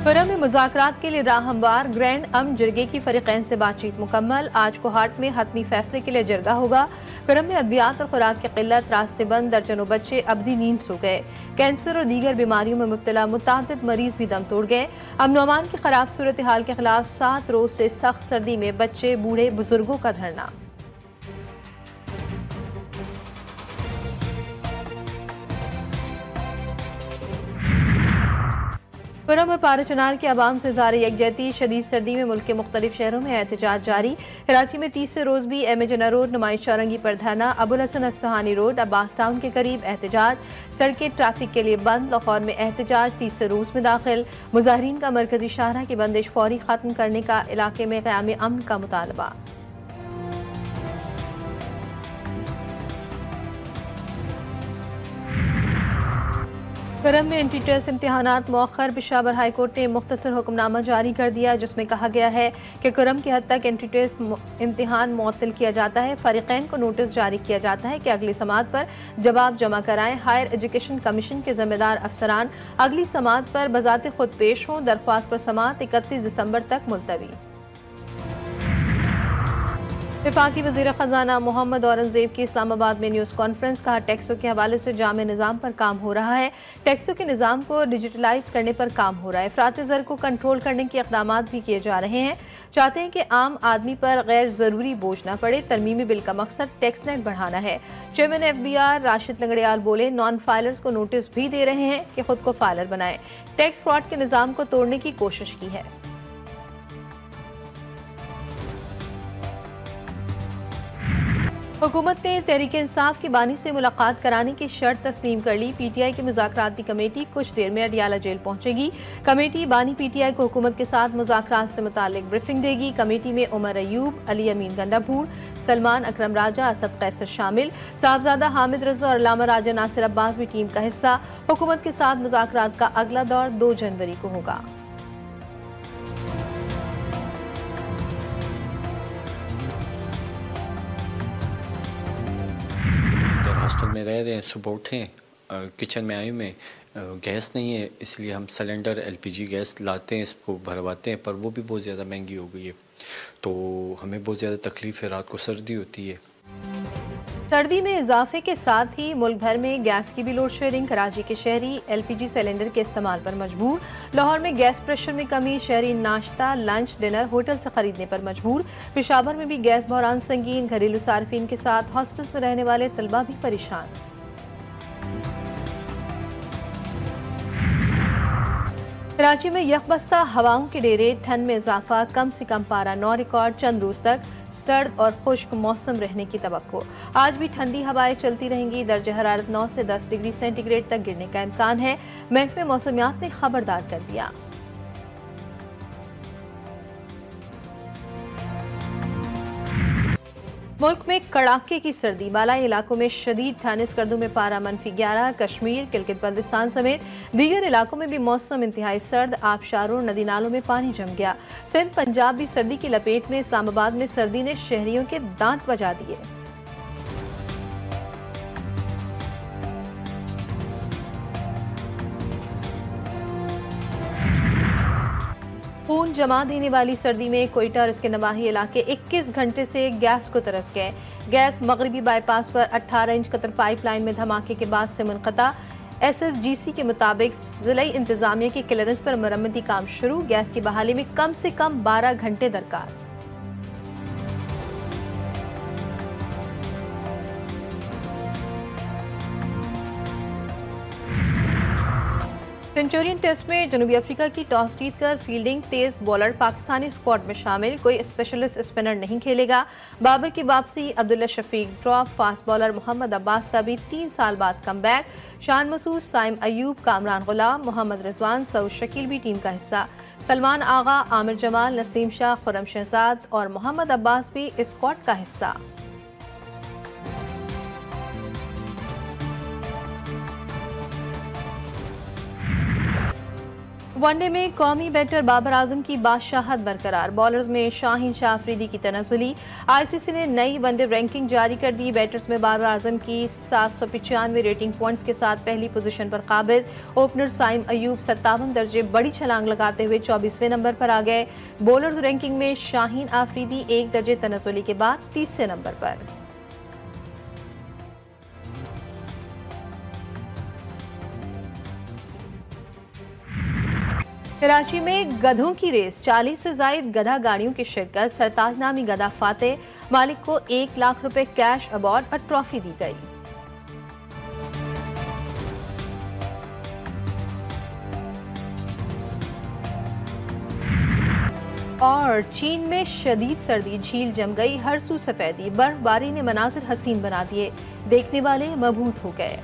खुर्रम में मुज़ाकरात के लिए राह हमवार। ग्रैंड अमन जरगे की फरीकैन से बातचीत मुकम्मल। आज कोहाट में हतमी फैसले के लिए जरगा होगा। खुर्रम में अद्वियात और खुराक की किल्लत, रास्ते बंद, दर्जनों बच्चे अबदी नींद सो गए। कैंसर और दीगर बीमारियों में मुब्तला मुतादिद मरीज भी दम तोड़ गए। अमन अमान की खराब सूरत हाल के खिलाफ 7 रोज से सख्त सर्दी में बच्चे, बूढ़े, बुजुर्गों का धरना। खुर्रम में पारा चनार के अवाम से ज़ारी यकजहती। शदीद सर्दी में मुल्क के मुख्तलिफ शहरों में एहतजाज जारी। कराची में 30 से रोज भी एम जना रोड, नुमाइश चौरंगी पर धरना। अबुल हसन अस्फहानी रोड, अब्बास टाउन के करीब एहतजाज। सड़कें ट्रैफिक के लिए बंद। लाहौर में एहतजाज 30 से रोज में दाखिल। मुजाहिरीन का मरकजी शाहरा की बंदिश फौरी खत्म करने का, इलाके में क़याम अमन का मुतालबा। खुर्रम में एंट्री टेस्ट इम्तहानात मौखर। पेशावर हाई कोर्ट ने मुख्तसर हुक्मनामा जारी कर दिया, जिसमें कहा गया है कि खुर्रम की हद तक एंट्री टेस्ट इम्तहान मुअत्तल किया जाता है। फरीकैन को नोटिस जारी किया जाता है कि अगली समात पर जवाब जमा कराएं। हायर एजुकेशन कमीशन के जिम्मेदार अफसरान अगली समात पर बजाते खुद पेश हों। दरख्वास्त पर समात 31 दिसंबर तक मुलतवी। वफाकी वज़ीर ख़जाना मोहम्मद औरंगज़ेब की इस्लामाबाद में न्यूज़ कॉन्फ्रेंस। कहा, टैक्सों के हवाले से जामे निज़ाम पर काम हो रहा है। टैक्सों के निज़ाम को डिजिटलाइज करने पर काम हो रहा है। अफरात ज़र को कंट्रोल करने के इक़दाम भी किए जा रहे हैं। चाहते हैं कि आम आदमी पर गैर ज़रूरी बोझ न पड़े। तरमीमी बिल का मकसद टैक्स नेट बढ़ाना है। चेयरमैन FBR राशिद लंगड़ियाल बोले, नॉन फाइलर्स को नोटिस भी दे रहे हैं कि खुद को फाइलर बनाएं। टैक्स फ्रॉड के निज़ाम को तोड़ने की कोशिश की है। हुकूमत ने तहरीक इंसाफ की बानी से मुलाकात कराने की शर्त तस्लीम कर ली। PTI की मुज़ाकराती कमेटी कुछ देर में अडियाला जेल पहुंचेगी। कमेटी बानी PTI को हुकूमत के साथ मुज़ाकरात से मुतालिक ब्रीफिंग देगी। कमेटी में उमर अयूब, अली अमीन गंडापुर, सलमान अकरम राजा, असद कैसर शामिल। साहबजादा हामिद रजा और अल्लामा राजा नासिर अब्बास भी टीम का हिस्सा। हुकूमत के साथ मुज़ाकरात का अगला दौर 2 जनवरी को होगा। हॉस्टल में रह रहे हैं, सुबह उठें, किचन में आए में गैस नहीं है, इसलिए हम सिलेंडर LPG गैस लाते हैं, इसको भरवाते हैं, पर वो भी बहुत ज़्यादा महंगी हो गई है, तो हमें बहुत ज़्यादा तकलीफ़ है। रात को सर्दी होती है। सर्दी में इजाफे के साथ ही मुल्क भर में गैस की भी लोड शेयरिंग। कराची के शहरी LPG सिलेंडर के इस्तेमाल पर मजबूर। लाहौर में गैस प्रेशर में कमी। शहरी नाश्ता, लंच, डिनर होटल से खरीदने पर मजबूर। पेशावर में भी गैस बहरान संगीन। घरेलू सार्फिन के साथ हॉस्टल्स में रहने वाले तलबा भी परेशान। कराची में यकबस्ता हवाओं के डेरे। ठंड में इजाफा। कम से कम पारा 9 रिकॉर्ड। चंद रोज तक सर्द और खुश्क मौसम रहने की तवक्को। आज भी ठंडी हवाएं चलती रहेंगी। दर्जे हरारत 9 से 10 डिग्री सेंटीग्रेड तक गिरने का इम्कान है। महकमे मौसमियात ने खबरदार कर दिया। मुल्क में कड़ाके की सर्दी। बालाई इलाकों में शदीद ठंड। स्कर्दू में पारा -11। कश्मीर, किलगित बल्तिस्तान समेत दीगर इलाकों में भी मौसम इंतहाई सर्द। आबशारों, नदी नालों में पानी जम गया। सिंध, पंजाब भी सर्दी की लपेट में। इस्लामाबाद में सर्दी ने शहरियों के दांत बजा दिए। खून जमा देने वाली सर्दी में कोयटा और इसके नवाही इलाके 21 घंटे से गैस को तरस गए। गैस मगरबी बाईपास पर 18 इंच कतर पाइपलाइन में धमाके के बाद से मुनक़ता। SSGC के मुताबिक ज़िलाई इंतजामिया की क्लियरेंस पर मरम्मती काम शुरू। गैस की बहाली में कम से कम 12 घंटे दरकार। सेंचुरियन टेस्ट में जनूबी अफ्रीका की टॉस जीतकर फील्डिंग तेज बॉलर पाकिस्तानी स्क्वाड में शामिल। कोई स्पेशलिस्ट स्पिनर नहीं खेलेगा। बाबर की वापसी। Abdullah Shafique drop. Fast bowler Mohammad Abbas का भी 3 साल बाद कमबैक। शान मसूद, साइम अयूब, कामरान गुलाम, मोहम्मद रिजवान, सऊद शकील भी टीम का हिस्सा। सलमान आगा, आमिर जमाल, नसीम शाह, खुर्रम शहजाद और मोहम्मद अब्बास भी स्क्वाड का हिस्सा। वनडे में कौमी बैटर बाबर आजम की बादशाहत बरकरार। बॉलर्स में शाहीन शाह अफरीदी की तनज़ुली। आईसीसी ने नई वनडे रैंकिंग जारी कर दी। बैटर्स में बाबर आजम की 795 रेटिंग पॉइंट्स के साथ पहली पोजीशन पर काबिज। ओपनर साइम अयूब 57 दर्जे बड़ी छलांग लगाते हुए 24वें नंबर पर आ गए। बॉलर्स रैंकिंग में शाहीन अफरीदी 1 दर्जे तनज़ुली के बाद 30वें नंबर पर। कराची में गधों की रेस, 40 से जायद गधा गाड़ियों की शिरकत। सरताज नामी गधा फाते मालिक को 1 लाख रुपए कैश अवार्ड और ट्रॉफी दी गई। और चीन में शदीद सर्दी, झील जम गई, हर सू सफेदी। बर्फबारी ने मनाजिर हसीन बना दिए, देखने वाले मबहूत हो गए।